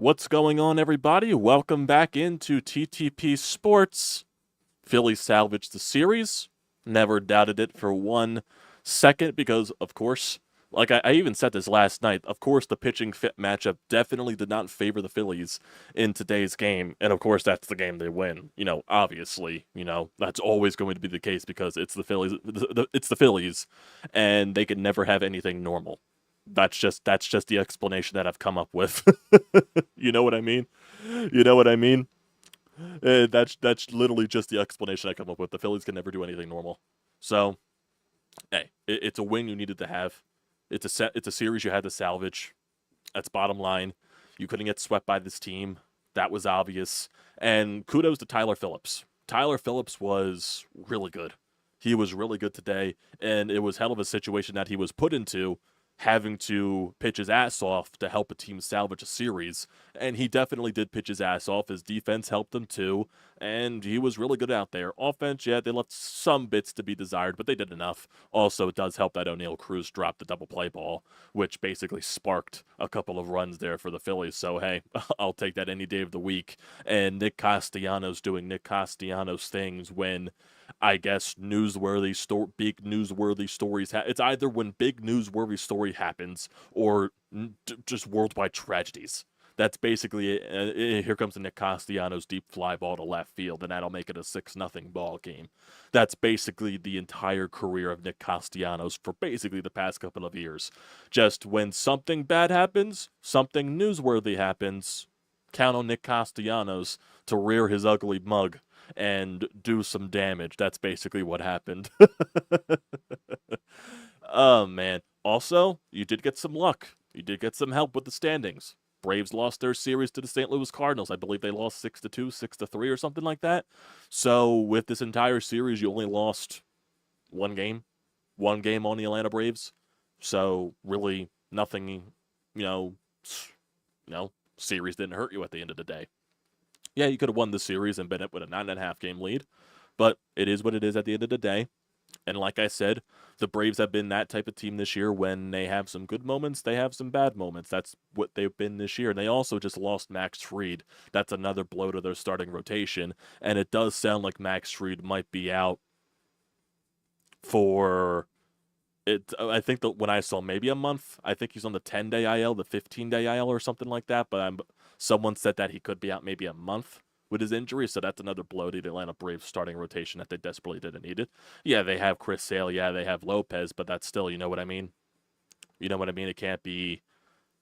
What's going on, everybody? Welcome back into TTP Sports. Phillies salvaged the series. Never doubted it for 1 second because, of course, like I even said this last night, of course, the pitching fit matchup definitely did not favor the Phillies in today's game. And, of course, that's the game they win. Obviously, that's always going to be the case because it's the Phillies. It's the Phillies, and they can never have anything normal. That's just the explanation that I've come up with. You know what I mean? You know what I mean? That's literally just the explanation I come up with. The Phillies can never do anything normal. So, hey, it's a win you needed to have. It's a series you had to salvage. That's bottom line. You couldn't get swept by this team. That was obvious. And kudos to Tyler Phillips. Tyler Phillips was really good. He was really good today, and it was hell of a situation that he was put into, having to pitch his ass off to help a team salvage a series. And he definitely did pitch his ass off. His defense helped him too, and he was really good out there. Offense, yeah, they left some bits to be desired, but they did enough. Also, it does help that O'Neal Cruz dropped the double play ball, which basically sparked a couple of runs there for the Phillies. So, hey, I'll take that any day of the week. And Nick Castellanos doing Nick Castellanos things when I guess big newsworthy stories. It's either when big newsworthy story happens or just worldwide tragedies. That's basically it. Here comes the Nick Castellanos deep fly ball to left field, and that'll make it a 6-0 ball game. That's basically the entire career of Nick Castellanos for basically the past couple of years. Just when something bad happens, something newsworthy happens, count on Nick Castellanos to rear his ugly mug and do some damage. That's basically what happened. Oh, man. Also, you did get some luck. You did get some help with the standings. Braves lost their series to the St. Louis Cardinals. I believe they lost 6-2, 6-3, or something like that. So, with this entire series, you only lost one game. One game on the Atlanta Braves. So, really, nothing, you know, series didn't hurt you at the end of the day. Yeah, you could have won the series and been up with a 9.5 game lead, but it is what it is at the end of the day. And like I said, the Braves have been that type of team this year. When they have some good moments, they have some bad moments. That's what they've been this year. And they also just lost Max Fried. That's another blow to their starting rotation. And it does sound like Max Fried might be out for it. I think that when I saw maybe a month, I think he's on the 10-day IL, the 15-day IL, or something like that. But someone said that he could be out maybe a month with his injury, so that's another blow to the Atlanta Braves starting rotation that they desperately didn't need it. Yeah, they have Chris Sale, yeah, they have Lopez, but that's still, you know what I mean? You know what I mean? It can't be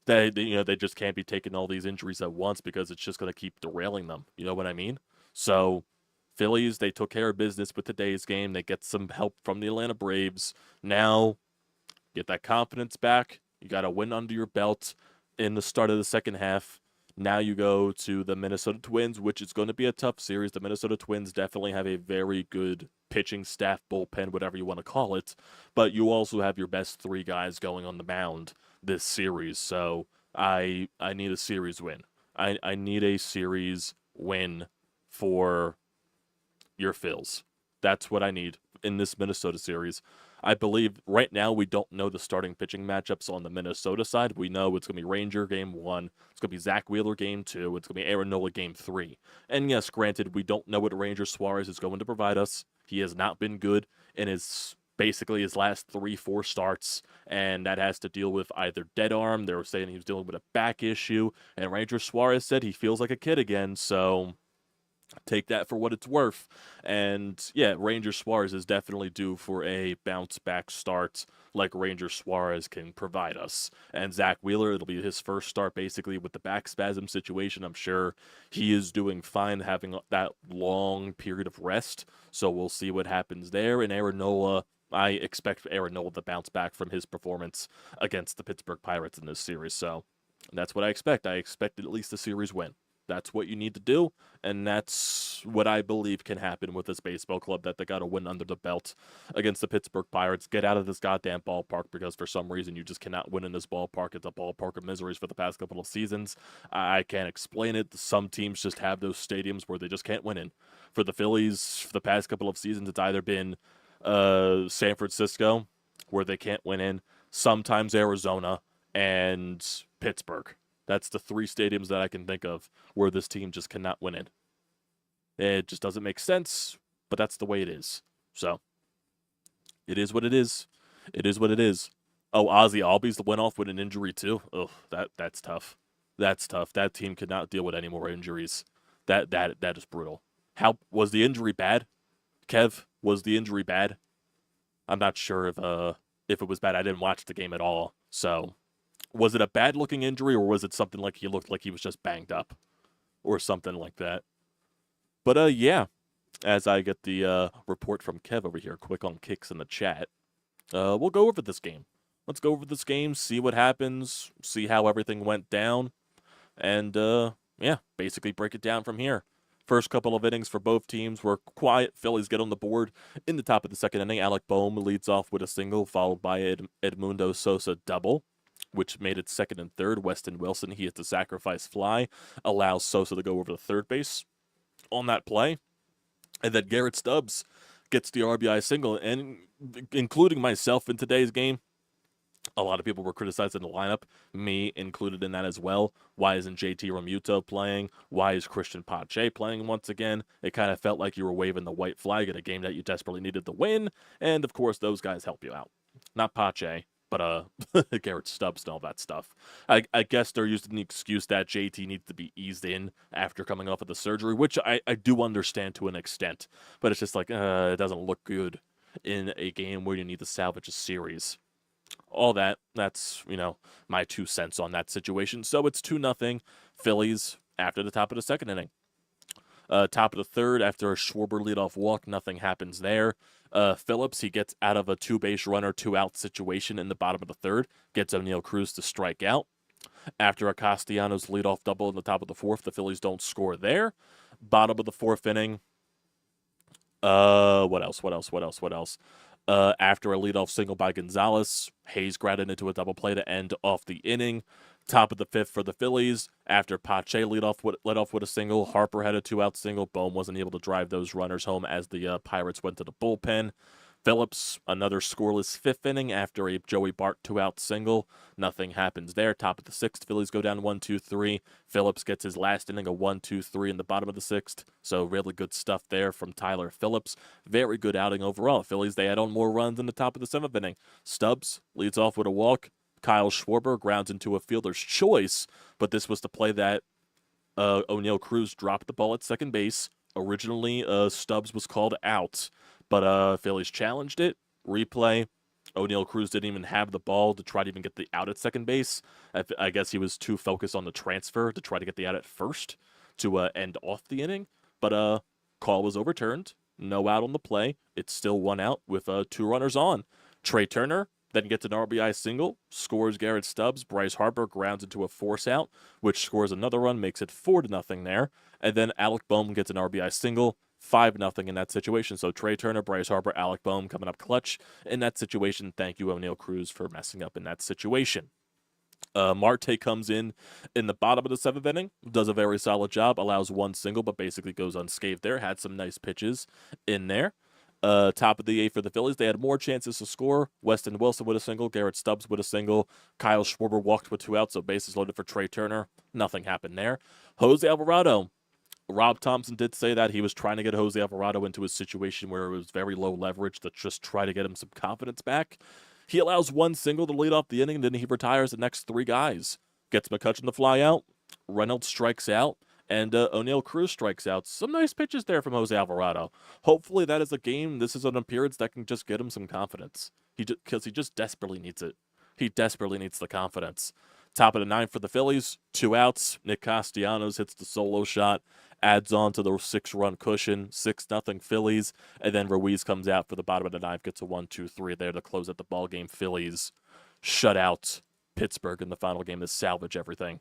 they just can't be taking all these injuries at once because it's just going to keep derailing them. You know what I mean? So, Phillies, they took care of business with today's game. They get some help from the Atlanta Braves. Now, get that confidence back. You got a win under your belt in the start of the second half. Now you go to the Minnesota Twins, which is going to be a tough series. The Minnesota Twins definitely have a very good pitching staff, bullpen, whatever you want to call it. But you also have your best three guys going on the mound this series. So I need a series win. I need a series win for your Phils. That's what I need in this Minnesota series. I believe right now we don't know the starting pitching matchups on the Minnesota side. We know it's going to be Ranger game 1. It's going to be Zack Wheeler game 2. It's going to be Aaron Nola game 3. And yes, granted, we don't know what Ranger Suarez is going to provide us. He has not been good in basically his last 3-4 starts, and that has to deal with either dead arm. They were saying he was dealing with a back issue, and Ranger Suarez said he feels like a kid again, so take that for what it's worth. And yeah, Ranger Suarez is definitely due for a bounce back start like Ranger Suarez can provide us. And Zack Wheeler, it'll be his first start basically with the back spasm situation. I'm sure he is doing fine having that long period of rest. So we'll see what happens there. And Aaron Nola, I expect Aaron Nola to bounce back from his performance against the Pittsburgh Pirates in this series. So that's what I expect. I expect at least a series win. That's what you need to do, and that's what I believe can happen with this baseball club, that they got to win under the belt against the Pittsburgh Pirates. Get out of this goddamn ballpark, because for some reason you just cannot win in this ballpark. It's a ballpark of miseries for the past couple of seasons. I can't explain it. Some teams just have those stadiums where they just can't win in. For the Phillies, for the past couple of seasons, it's either been San Francisco, where they can't win in, sometimes Arizona, and Pittsburgh. That's the 3 stadiums that I can think of where this team just cannot win in. It just doesn't make sense, but that's the way it is. So, it is what it is. It is what it is. Oh, Ozzy Albies went off with an injury too. Oh, that's tough. That's tough. That team could not deal with any more injuries. That is brutal. How was the injury bad? Kev, was the injury bad? I'm not sure if it was bad. I didn't watch the game at all. So, was it a bad looking injury, or was it something like he looked like he was just banged up or something like that? But yeah, as I get the report from Kev over here, quick on kicks in the chat, we'll go over this game. Let's go over this game, see what happens, see how everything went down, and yeah, basically break it down from here. First couple of innings for both teams were quiet. Phillies get on the board in the top of the second inning. Alec Boehm leads off with a single, followed by Edmundo Sosa double, which made it second and third. Weston Wilson, he hits a sacrifice fly, allows Sosa to go over to third base on that play. And then Garrett Stubbs gets the RBI single, and including myself in today's game, a lot of people were criticizing the lineup, me included in that as well. Why isn't JT Realmuto playing? Why is Christian Pache playing once again? It kind of felt like you were waving the white flag in a game that you desperately needed to win, and of course those guys help you out. Not Pache, but Garrett Stubbs and all that stuff. I guess they're using the excuse that JT needs to be eased in after coming off of the surgery, which I do understand to an extent, but it's just like, it doesn't look good in a game where you need to salvage a series. All that's, my 2 cents on that situation. So it's 2-0 Phillies after the top of the second inning. Top of the third, after a Schwarber leadoff walk, nothing happens there. Phillips, he gets out of a 2-base runner, 2-out situation in the bottom of the third, gets O'Neal Cruz to strike out. After a Castellanos leadoff double in the top of the fourth, the Phillies don't score there. Bottom of the fourth inning. What else? After a leadoff single by Gonzalez, Hayes grounded into a double play to end off the inning. Top of the fifth for the Phillies. After Pache led off with a single, Harper had a 2-out single. Boehm wasn't able to drive those runners home as the Pirates went to the bullpen. Phillips, another scoreless fifth inning after a Joey Bart 2-out single. Nothing happens there. Top of the sixth, Phillies go down 1-2-3. Phillips gets his last inning, a 1-2-3 in the bottom of the sixth. So really good stuff there from Tyler Phillips. Very good outing overall. Phillies, they add on more runs in the top of the seventh inning. Stubbs leads off with a walk. Kyle Schwarber grounds into a fielder's choice, but this was the play that O'Neal Cruz dropped the ball at second base. Originally, Stubbs was called out, but Phillies challenged it. Replay. O'Neal Cruz didn't even have the ball to try to even get the out at second base. I guess he was too focused on the transfer to try to get the out at first to end off the inning. But call was overturned. No out on the play. It's still 1 out with 2 runners on. Trey Turner then gets an RBI single, scores Garrett Stubbs. Bryce Harper grounds into a force out, which scores another run, makes it 4-0 there. And then Alec Boehm gets an RBI single, 5-0 in that situation. So Trey Turner, Bryce Harper, Alec Boehm coming up clutch in that situation. Thank you, O'Neal Cruz, for messing up in that situation. Marte comes in the bottom of the seventh inning, does a very solid job, allows 1 single, but basically goes unscathed there. Had some nice pitches in there. Top of the eighth for the Phillies, they had more chances to score. Weston Wilson with a single, Garrett Stubbs with a single. Kyle Schwarber walked with 2 outs, so bases loaded for Trey Turner. Nothing happened there. Jose Alvarado. Rob Thompson did say that he was trying to get Jose Alvarado into a situation where it was very low leverage to just try to get him some confidence back. He allows 1 single to lead off the inning, and then he retires the next 3 guys. Gets McCutchen to fly out. Reynolds strikes out. And O'Neal Cruz strikes out. Some nice pitches there from Jose Alvarado. Hopefully that is a game, this is an appearance that can just get him some confidence. Because he just desperately needs it. He desperately needs the confidence. Top of the ninth for the Phillies, 2 outs. Nick Castellanos hits the solo shot, adds on to the 6-run cushion, 6-0 Phillies. And then Ruiz comes out for the bottom of the ninth, gets a 1-2-3 there to close out the ball game. Phillies shut out Pittsburgh in the final game to salvage everything.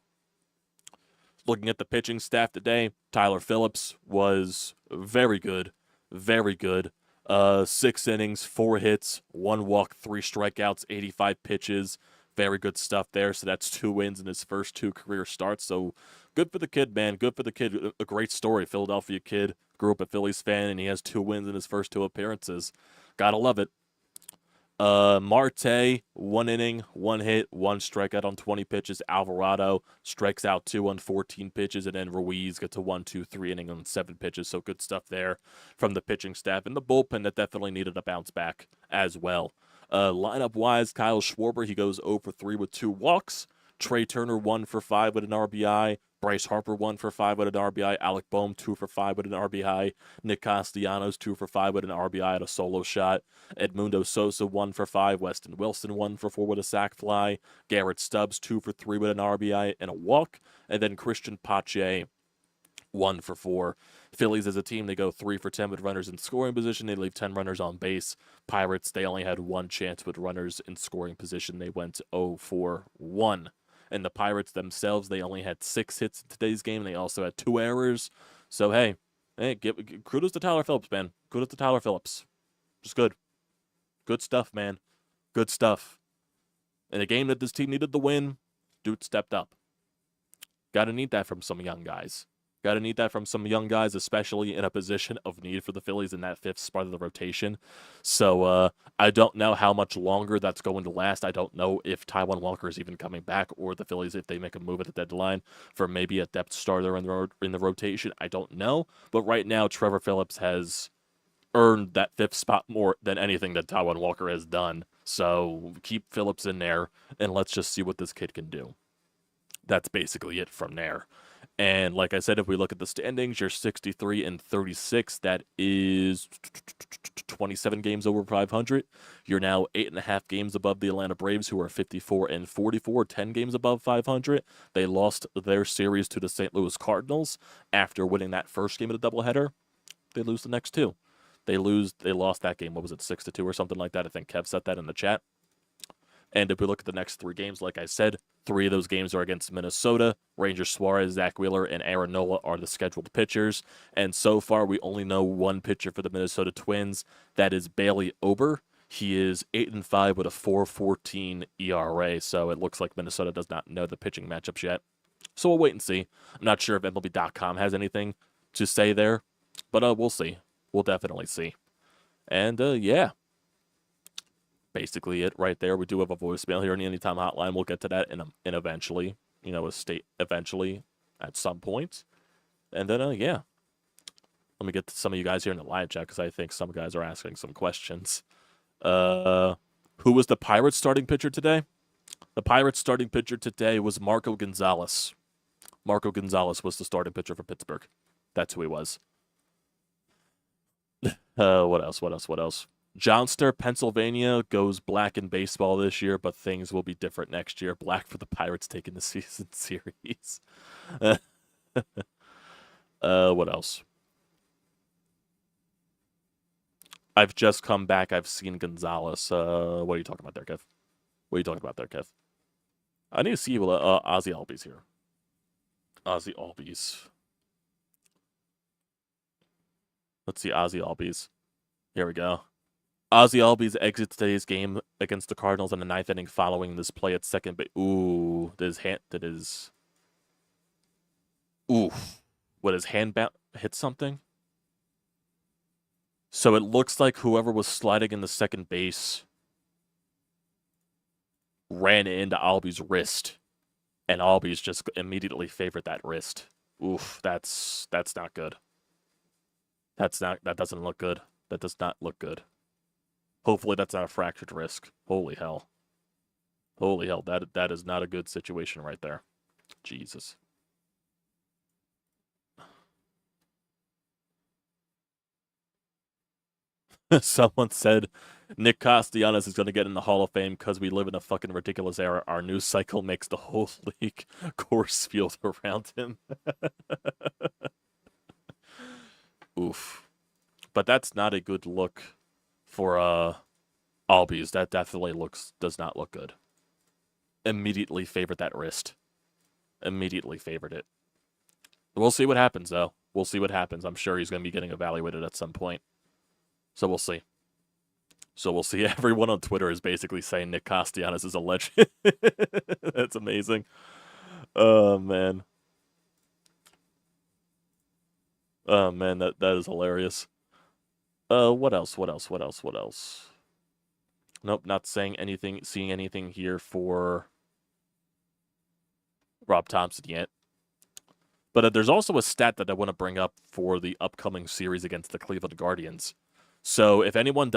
Looking at the pitching staff today, Tyler Phillips was very good. Very good. 6 innings, 4 hits, 1 walk, 3 strikeouts, 85 pitches. Very good stuff there. So that's 2 wins in his first 2 career starts. So good for the kid, man. Good for the kid. A great story. Philadelphia kid, grew up a Phillies fan, and he has 2 wins in his first 2 appearances. Gotta love it. Marte, 1 inning, 1 hit, 1 strikeout on 20 pitches. Alvarado strikes out 2 on 14 pitches, and then Ruiz gets a 1-2-3 inning on 7 pitches. So good stuff there from the pitching staff and the bullpen that definitely needed a bounce back as well. Lineup wise, Kyle Schwarber, he goes 0 for 3 with 2 walks. Trey Turner 1 for 5 with an RBI. Bryce Harper 1 for 5 with an RBI. Alec Boehm 2 for 5 with an RBI. Nick Castellanos 2 for 5 with an RBI at a solo shot. Edmundo Sosa 1 for 5. Weston Wilson 1 for 4 with a sac fly. Garrett Stubbs 2 for 3 with an RBI and a walk. And then Christian Pache 1 for 4. Phillies as a team, they go 3 for 10 with runners in scoring position. They leave 10 runners on base. Pirates, they only had 1 chance with runners in scoring position. They went 0 for 1. And the Pirates themselves, they only had 6 hits in today's game. They also had 2 errors. So, hey, give kudos to Tyler Phillips, man. Kudos to Tyler Phillips. Just good. Good stuff, man. Good stuff. In a game that this team needed to win, dude stepped up. Got to need that from some young guys. Got to need that from some young guys, especially in a position of need for the Phillies in that 5th spot of the rotation. So I don't know how much longer that's going to last. I don't know if Taijuan Walker is even coming back, or the Phillies, if they make a move at the deadline for maybe a depth starter in the rotation. I don't know. But right now, Trevor Phillips has earned that 5th spot more than anything that Taijuan Walker has done. So keep Phillips in there, and let's just see what this kid can do. That's basically it from there. And like I said, if we look at the standings, you're 63-36. That is 27 games over 500. You're now 8.5 games above the Atlanta Braves, who are 54-44, 10 games above 500. They lost their series to the St. Louis Cardinals after winning that first game of the doubleheader. They lose the next 2. They lost that game. What was it, 6-2 or something like that? I think Kev said that in the chat. And if we look at the next 3 games, like I said, 3 of those games are against Minnesota. Ranger Suarez, Zack Wheeler, and Aaron Nola are the scheduled pitchers. And so far, we only know 1 pitcher for the Minnesota Twins. That is Bailey Ober. He is 8-5 with a 4.14 ERA. So it looks like Minnesota does not know the pitching matchups yet. So we'll wait and see. I'm not sure if MLB.com has anything to say there, but we'll see. We'll definitely see. And yeah. Basically it right there. We do have a voicemail here in the Anytime Hotline. We'll get to that in eventually, eventually at some point. And then, yeah. Let me get to some of you guys here in the live chat because I think some guys are asking some questions. Who was the Pirates starting pitcher today? The Pirates starting pitcher today was Marco Gonzalez. Marco Gonzalez was the starting pitcher for Pittsburgh. That's who he was. What else? Johnster, Pennsylvania goes black in baseball this year, but things will be different next year. Black for the Pirates taking the season series. What else? I've just come back. I've seen Gonzalez. What are you talking about there, Kev? I need to see Ozzy Albies here. Ozzy Albies. Let's see Ozzy Albies. Here we go. Ozzy Albies exits today's game against the Cardinals in the 9th inning following this play at second base. Ooh, Would his hand hit something? So it looks like whoever was sliding in the second base ran into Albies' wrist, and Albies just immediately favored that wrist. Oof, that's not good. That doesn't look good. That does not look good. Hopefully that's not a fractured wrist. Holy hell. That is not a good situation right there. Jesus. Someone said Nick Castellanos is going to get in the Hall of Fame because we live in a fucking ridiculous era. Our news cycle makes the whole league course field around him. Oof. But that's not a good look for Albies. That definitely does not look good. Immediately favored that wrist. Immediately favored it. We'll see what happens, though. We'll see what happens. I'm sure he's going to be getting evaluated at some point. So we'll see. Everyone on Twitter is basically saying Nick Castellanos is a legend. That's amazing. Oh, man. Oh, man, that is hilarious. What else? Nope, not seeing anything here for Rob Thompson yet. But there's also a stat that I want to bring up for the upcoming series against the Cleveland Guardians. So if anyone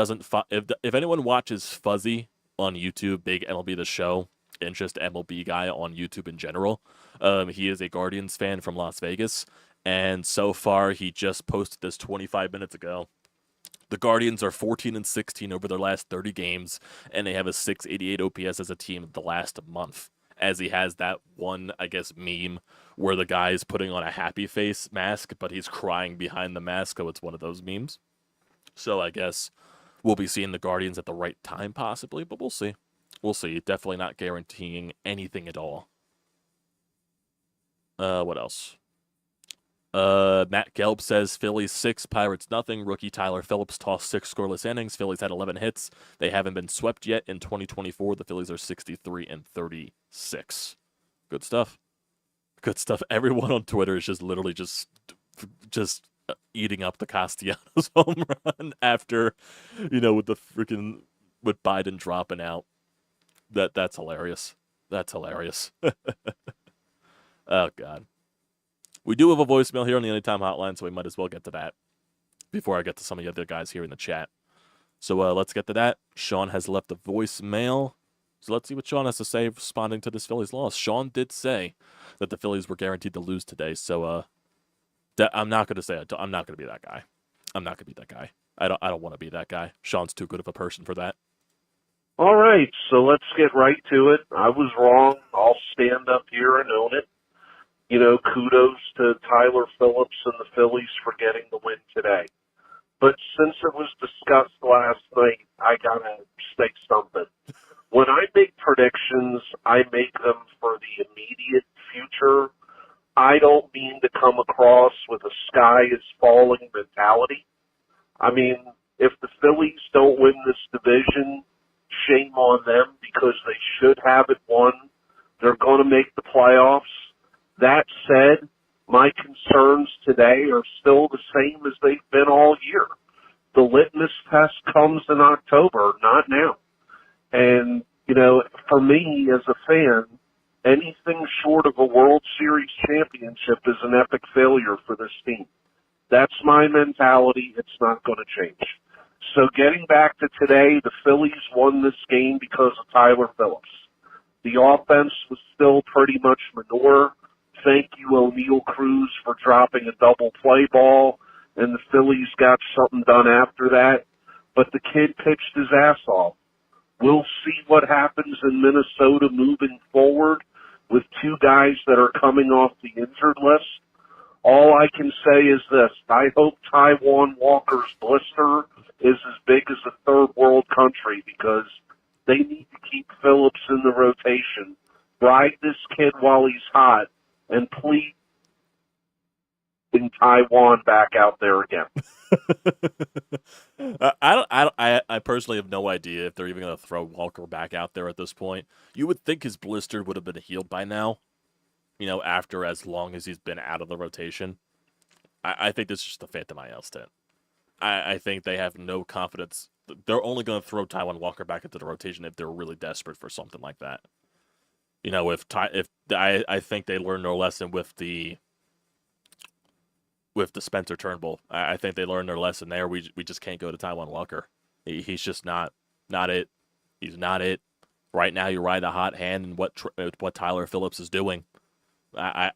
if anyone watches Fuzzy on YouTube, big MLB The Show, and just MLB guy on YouTube in general, he is a Guardians fan from Las Vegas, and so far he just posted this 25 minutes ago. The Guardians are 14-16 over their last 30 games, and they have a 688 OPS as a team the last month. As he has that one, I guess, meme where the guy is putting on a happy face mask, but he's crying behind the mask. So it's one of those memes. So I guess we'll be seeing the Guardians at the right time, possibly, but we'll see. We'll see. Definitely not guaranteeing anything at all. What else? Matt Gelb says Phillies 6, Pirates nothing. Rookie Tyler Phillips tossed 6 scoreless innings. Phillies had 11 hits. They haven't been swept yet in 2024. The Phillies are 63-36. Good stuff. Good stuff. Everyone on Twitter is just literally just eating up the Castellanos home run after, with Biden dropping out. That's hilarious. That's hilarious. Oh God. We do have a voicemail here on the Anytime Hotline, so we might as well get to that before I get to some of the other guys here in the chat. So let's get to that. Sean has left a voicemail. So let's see what Sean has to say responding to this Phillies loss. Sean did say that the Phillies were guaranteed to lose today, so I'm not going to say it. I'm not going to be that guy. I'm not going to be that guy. I don't want to be that guy. Sean's too good of a person for that. All right, so let's get right to it. I was wrong. I'll stand up here and own it. Kudos to Tyler Phillips and the Phillies for getting the win today. But since it was discussed last night, I gotta state something. When I make predictions, I make them for the immediate future. I don't mean to come across with a sky is falling mentality. I mean, if the Phillies don't win this division, shame on them because they should have it won. They're going to make the playoffs. That said, my concerns today are still the same as they've been all year. The litmus test comes in October, not now. And, for me as a fan, anything short of a World Series championship is an epic failure for this team. That's my mentality. It's not going to change. So getting back to today, the Phillies won this game because of Tyler Phillips. The offense was still pretty much manure. Thank you, O'Neal Cruz, for dropping a double play ball, and the Phillies got something done after that. But the kid pitched his ass off. We'll see what happens in Minnesota moving forward with 2 guys that are coming off the injured list. All I can say is this. I hope Taijuan Walker's blister is as big as a third world country because they need to keep Phillips in the rotation. Ride this kid while he's hot, and please bring Taijuan back out there again. I personally have no idea if they're even going to throw Walker back out there at this point. You would think his blister would have been healed by now, after as long as he's been out of the rotation. I think this is just a Phantom IL stint. I think they have no confidence. They're only going to throw Taijuan Walker back into the rotation if they're really desperate for something like that. I think they learned their lesson with the Spencer Turnbull. I think they learned their lesson there. We just can't go to Taijuan Walker. He's just not it. He's not it. Right now, you ride the hot hand and what Tyler Phillips is doing. I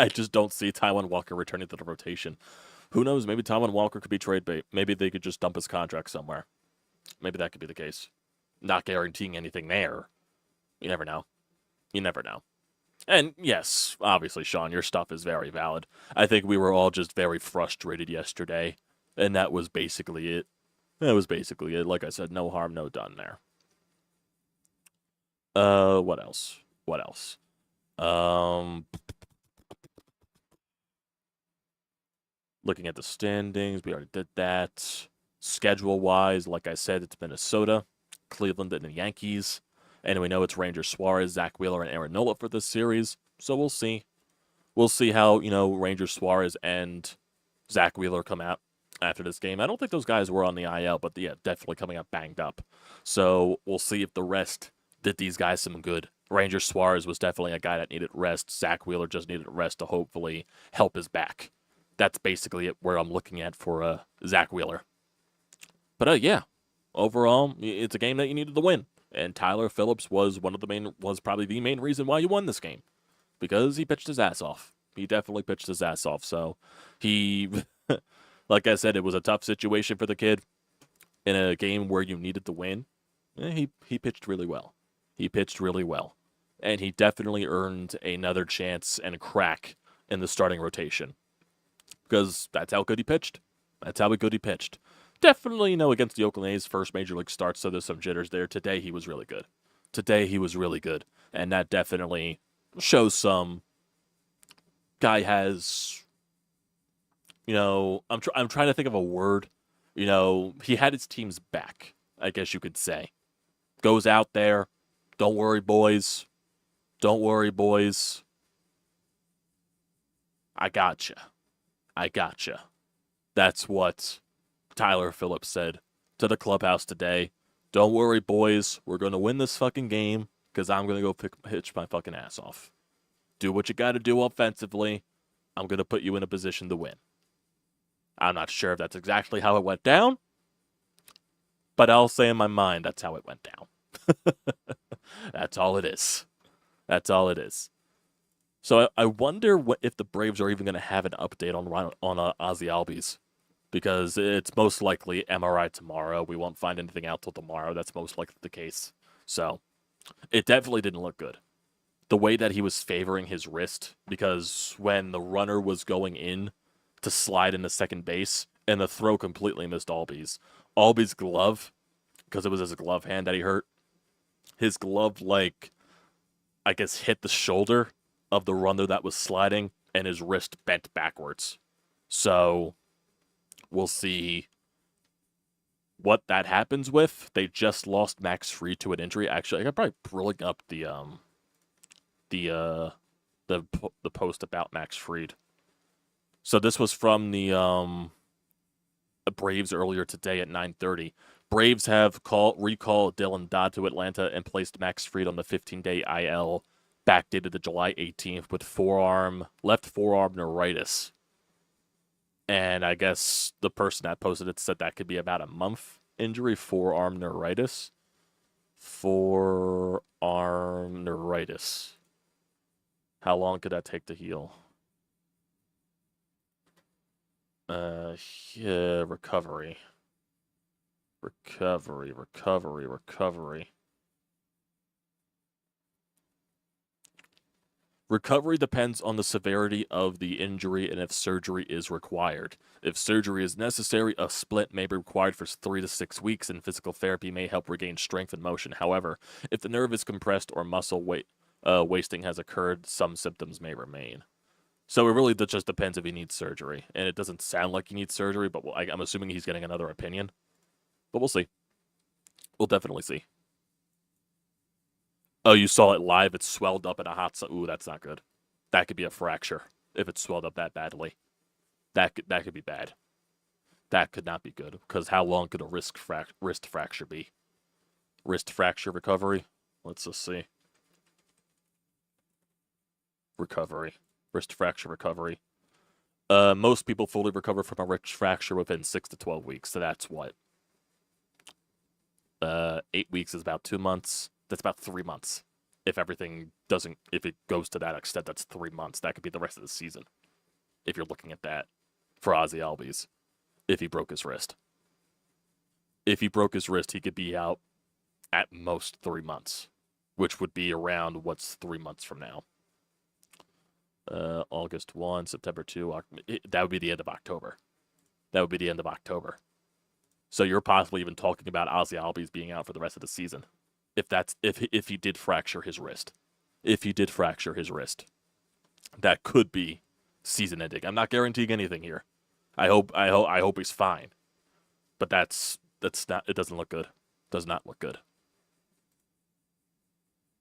just don't see Taijuan Walker returning to the rotation. Who knows? Maybe Taijuan Walker could be trade bait. Maybe they could just dump his contract somewhere. Maybe that could be the case. Not guaranteeing anything there. You never know. You never know. And yes, obviously, Sean, your stuff is very valid. I think we were all just very frustrated yesterday, and that was basically it. Like I said, no harm, no done there. What else? Looking at the standings, we already did that. Schedule-wise, like I said, it's Minnesota, Cleveland, and the Yankees. And we know it's Rangers Suarez, Zack Wheeler, and Aaron Nola for this series. So we'll see. We'll see how, Rangers Suarez and Zack Wheeler come out. after this game. I don't think those guys were on the IL, but yeah, definitely coming up banged up. So we'll see if the rest did these guys some good. Ranger Suarez was definitely a guy that needed rest. Zack Wheeler just needed rest to hopefully help his back. That's basically it where I'm looking at for Zack Wheeler. But yeah, overall, it's a game that you needed to win. And Tyler Phillips was probably the main reason why you won this game. Because he pitched his ass off. He definitely pitched his ass off. So he, like I said, it was a tough situation for the kid in a game where you needed to win. He pitched really well. He pitched really well. And he definitely earned another chance and a crack in the starting rotation. Because that's how good he pitched. That's how good he pitched. Definitely, against the Oakland A's first major league start, so there's some jitters there. Today, he was really good. And that definitely shows some guy has, I'm trying to think of a word. He had his team's back, I guess you could say. Goes out there. Don't worry, boys. Don't worry, boys. I gotcha. That's what Tyler Phillips said to the clubhouse today. Don't worry, boys. We're going to win this fucking game because I'm going to go pitch my fucking ass off. Do what you got to do offensively. I'm going to put you in a position to win. I'm not sure if that's exactly how it went down, but I'll say in my mind that's how it went down. That's all it is. So I wonder if the Braves are even going to have an update on Ozzy Albies, because it's most likely MRI tomorrow. We won't find anything out till tomorrow. That's most likely the case. So it definitely didn't look good. The way that he was favoring his wrist, because when the runner was going in to slide into second base, and the throw completely missed Albies. Albies' glove, because it was his glove hand that he hurt, his glove, I guess, hit the shoulder of the runner that was sliding, and his wrist bent backwards. So we'll see what that happens with. They just lost Max Fried to an injury. Actually, I could probably bring up the post about Max Fried. So this was from the Braves earlier today at 9:30. Braves have recalled Dylan Dodd to Atlanta and placed Max Fried on the 15-day IL, backdated to July 18th with left forearm neuritis. And I guess the person that posted it said that could be about a month injury, forearm neuritis. Forearm neuritis. How long could that take to heal? Yeah, recovery. Recovery depends on the severity of the injury and if surgery is required. If surgery is necessary, a splint may be required for 3 to 6 weeks, and physical therapy may help regain strength and motion. However, if the nerve is compressed or muscle wasting has occurred, some symptoms may remain. So it really just depends if he needs surgery. And it doesn't sound like he needs surgery, but I'm assuming he's getting another opinion. But we'll see. We'll definitely see. Oh, you saw it live. It's swelled up in a hot sun. Ooh, that's not good. That could be a fracture if it's swelled up that badly. That could be bad. That could not be good, because how long could a wrist fracture be? Wrist fracture recovery? Let's just see. Wrist fracture recovery. Most people fully recover from a wrist fracture within 6 to 12 weeks. So that's what? 8 weeks is about 2 months. That's about 3 months. If it goes to that extent, that's 3 months. That could be the rest of the season. If you're looking at that for Ozzy Albies, if he broke his wrist. If he broke his wrist, he could be out at most 3 months, which would be around what's 3 months from now. August 1, September 2, that would be the end of October. So you're possibly even talking about Ozzy Albies being out for the rest of the season. If he did fracture his wrist. That could be season ending. I'm not guaranteeing anything here. I hope he's fine. But that's not, it doesn't look good. Does not look good.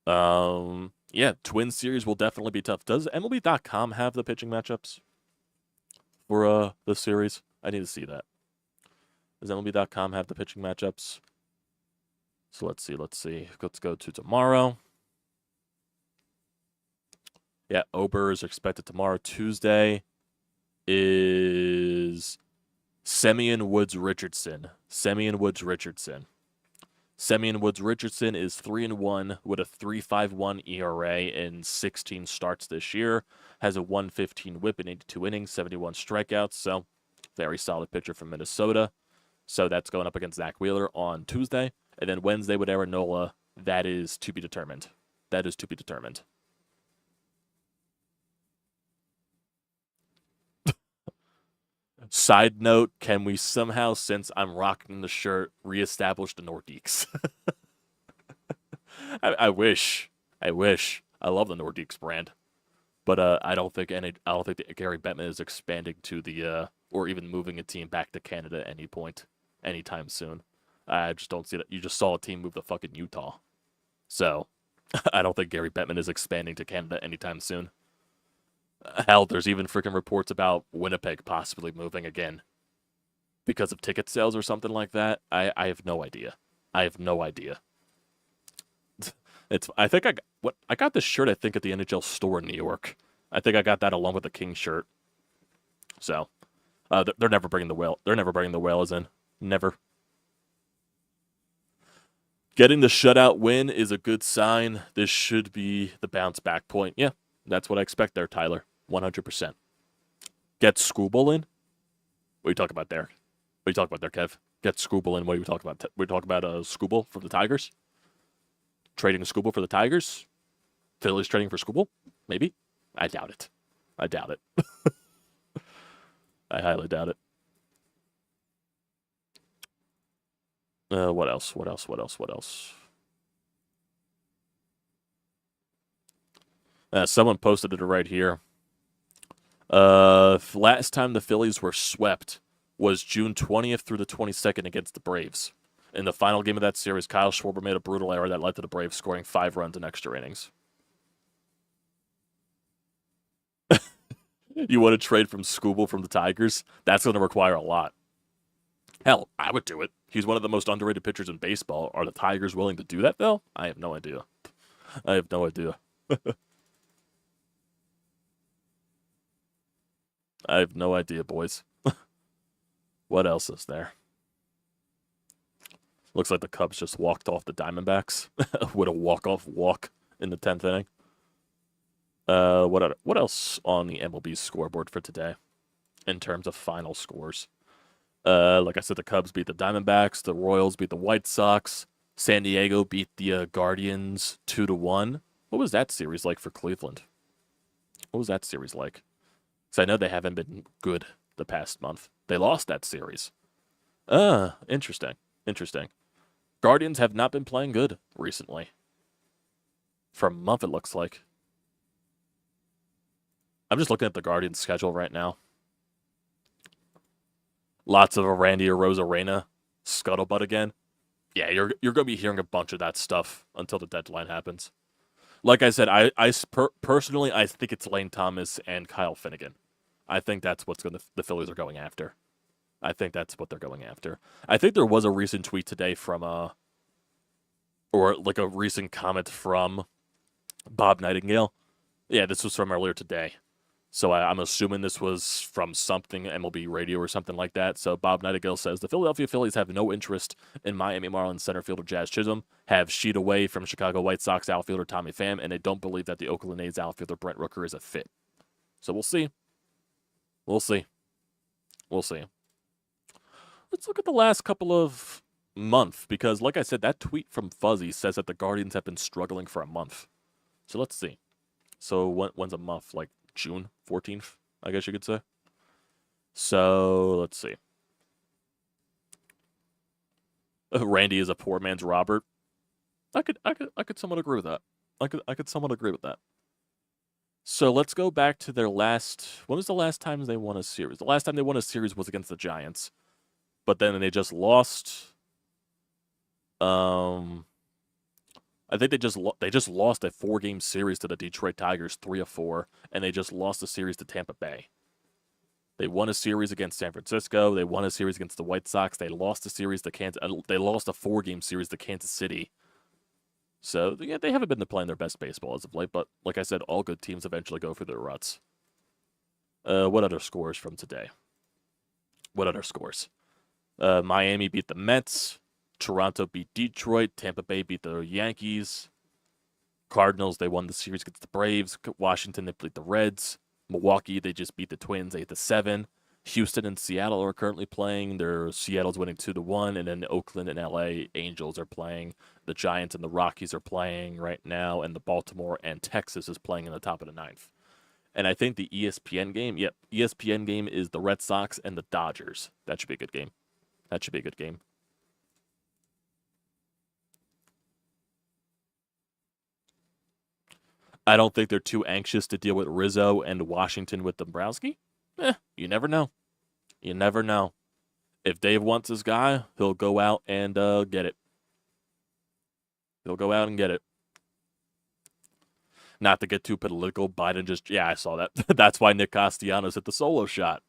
Yeah, Twin Series will definitely be tough. Does MLB.com have the pitching matchups for the series? I need to see that. Does MLB.com have the pitching matchups? So let's see. Let's go to tomorrow. Yeah, Ober is expected tomorrow. Tuesday is Semien Woods Richardson. Semien Woods Richardson is 3-1 with a 3.51 ERA in 16 starts this year. Has a 115 WHIP in 82 innings, 71 strikeouts. So very solid pitcher from Minnesota. So that's going up against Zack Wheeler on Tuesday. And then Wednesday with Aaron Nola. That is to be determined. Side note, can we somehow, since I'm rocking the shirt, reestablish the Nordiques? I wish. I love the Nordiques brand. But I don't think that Gary Bettman is expanding to the or even moving a team back to Canada at any point anytime soon. I just don't see that. You just saw a team move to fucking Utah. So I don't think Gary Bettman is expanding to Canada anytime soon. Hell, there's even freaking reports about Winnipeg possibly moving again because of ticket sales or something like that. I have no idea. I got this shirt I think at the NHL store in New York. I think I got that along with the King shirt. So they're never bringing the whale. They're never bringing the Whalers in. Never. Getting the shutout win is a good sign. This should be the bounce back point. Yeah, that's what I expect there, Tyler. 100%. Get Skubal in. What are you talking about there? Kev? Get Skubal in. What are you talking about? We're talking about Skubal from the Tigers. Trading Skubal for the Tigers. Phillies trading for Skubal. Maybe. I doubt it. I highly doubt it. What else? Someone posted it right here. Last time the Phillies were swept was June 20th through the 22nd against the Braves. In the final game of that series, Kyle Schwarber made a brutal error that led to the Braves scoring 5 runs in extra innings. You want to trade from Skubal from the Tigers? That's going to require a lot. Hell, I would do it. He's one of the most underrated pitchers in baseball. Are the Tigers willing to do that, though? I have no idea. I have no idea, boys. What else is there? Looks like the Cubs just walked off the Diamondbacks with a walk-off walk in the 10th inning. What else on the MLB scoreboard for today in terms of final scores? Like I said, the Cubs beat the Diamondbacks. The Royals beat the White Sox. San Diego beat the Guardians 2-1. What was that series like for Cleveland? What was that series like? Because I know they haven't been good the past month. They lost that series. Interesting. Guardians have not been playing good recently. For a month, it looks like. I'm just looking at the Guardians' schedule right now. Lots of Randy Arozarena scuttlebutt again. Yeah, you're going to be hearing a bunch of that stuff until the deadline happens. Like I said, personally, I think it's Lane Thomas and Kyle Finnegan. I think that's what the Phillies are going after. I think that's what they're going after. I think there was a recent tweet today from or like a recent comment from Bob Nightingale. Yeah, this was from earlier today. So I'm assuming this was from something, MLB radio or something like that. So Bob Nightingale says, the Philadelphia Phillies have no interest in Miami Marlins center fielder Jazz Chisholm, have Sheet away from Chicago White Sox outfielder Tommy Pham, and they don't believe that the Oakland A's outfielder Brent Rooker is a fit. So we'll see. Let's look at the last couple of months, because like I said, that tweet from Fuzzy says that the Guardians have been struggling for a month. So let's see. So when's a month? Like June 14th, I guess you could say. So let's see. Randy is a poor man's Robert. I could somewhat agree with that. I could somewhat agree with that. So let's go back to their last. When was the last time they won a series? The last time they won a series was against the Giants, but then they just lost. I think they just lost a 4-game series to the Detroit Tigers, 3-4, and they just lost the series to Tampa Bay. They won a series against San Francisco. They won a series against the White Sox. They lost a series to They lost a 4-game series to Kansas City. So yeah, they haven't been playing their best baseball as of late. But like I said, all good teams eventually go through their ruts. What other scores from today? What other scores? Miami beat the Mets. Toronto beat Detroit. Tampa Bay beat the Yankees. Cardinals, they won the series against the Braves. Washington, they beat the Reds. Milwaukee, they just beat the Twins 8-7. Houston and Seattle are currently playing. Seattle's winning 2-1, and then Oakland and LA Angels are playing. The Giants and the Rockies are playing right now, and the Baltimore and Texas is playing in the top of the ninth. And I think the ESPN game, ESPN game is the Red Sox and the Dodgers. That should be a good game. That should be a good game. I don't think they're too anxious to deal with Rizzo and Washington with Dombrowski. You never know. You never know. If Dave wants his guy, he'll go out and get it. He'll go out and get it. Not to get too political, Biden just, I saw that. That's why Nick Castellanos hit the solo shot.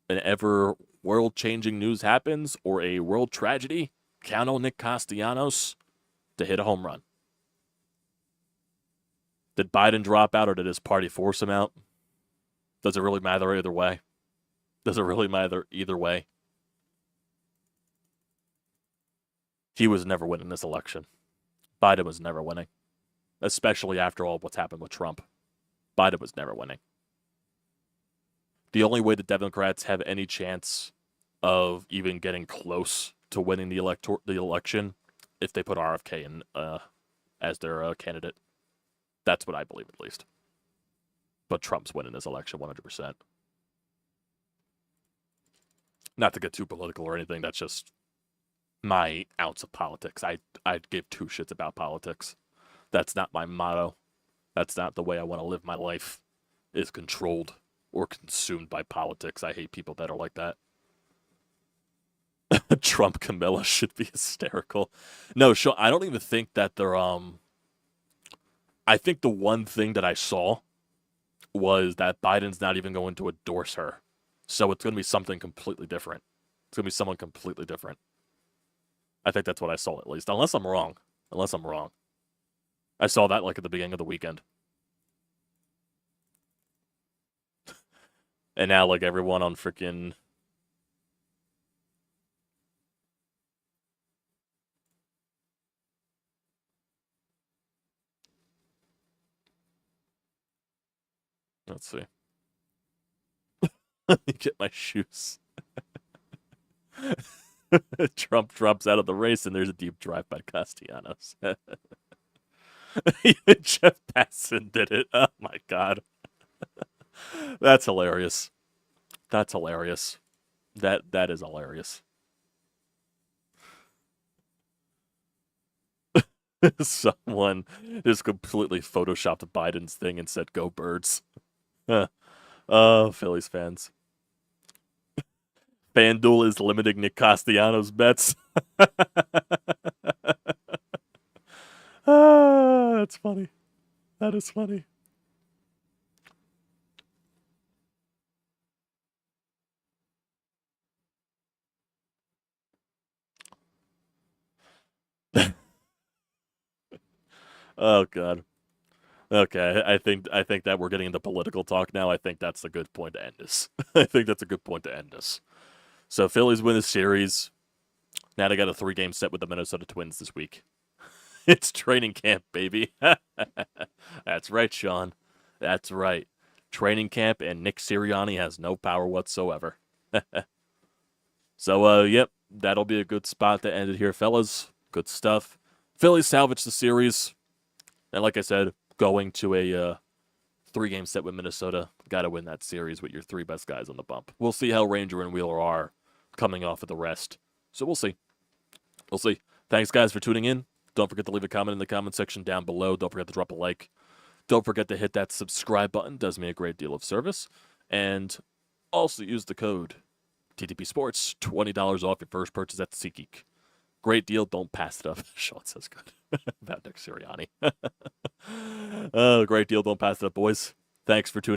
Whenever world-changing news happens or a world tragedy, count on Nick Castellanos to hit a home run. Did Biden drop out or did his party force him out? Does it really matter either way? He was never winning this election. Biden was never winning. Especially after all what's happened with Trump. Biden was never winning. The only way the Democrats have any chance of even getting close to winning the election if they put RFK in as their candidate. That's what I believe, at least. But Trump's winning this election 100%. Not to get too political or anything, that's just my ounce of politics. I give two shits about politics. That's not my motto. That's not the way I want to live my life, is controlled or consumed by politics. I hate people that are like that. Trump Camilla should be hysterical. No, I don't even think that they're I think the one thing that I saw was that Biden's not even going to endorse her. So it's going to be something completely different. It's going to be someone completely different. I think that's what I saw, at least. Unless I'm wrong. I saw that like at the beginning of the weekend. And now like everyone on freaking... Let's see. Let me get my shoes. Trump drops out of the race, and there's a deep drive by Castellanos. Jeff Passan did it. Oh, my God. That's hilarious. That is hilarious. Someone just completely photoshopped Biden's thing and said, "Go Birds." Oh, Phillies fans. FanDuel is limiting Nick Castellanos' bets. That's funny. That is funny. Oh, God. Okay, I think that we're getting into political talk now. I think that's a good point to end this. So Phillies win the series. Now they got a 3-game set with the Minnesota Twins this week. It's training camp, baby. That's right, Sean. That's right. Training camp, and Nick Sirianni has no power whatsoever. So, yep, that'll be a good spot to end it here, fellas. Good stuff. Phillies salvage the series. And like I said, going to a 3-game set with Minnesota. Got to win that series with your 3 best guys on the bump. We'll see how Ranger and Wheeler are coming off of the rest. So we'll see. Thanks, guys, for tuning in. Don't forget to leave a comment in the comment section down below. Don't forget to drop a like. Don't forget to hit that subscribe button. Does me a great deal of service. And also use the code TTPSPORTS. $20 off your first purchase at SeatGeek. Great deal. Don't pass it up. Sean says good about Nick Sirianni. Great deal. Don't pass it up, boys. Thanks for tuning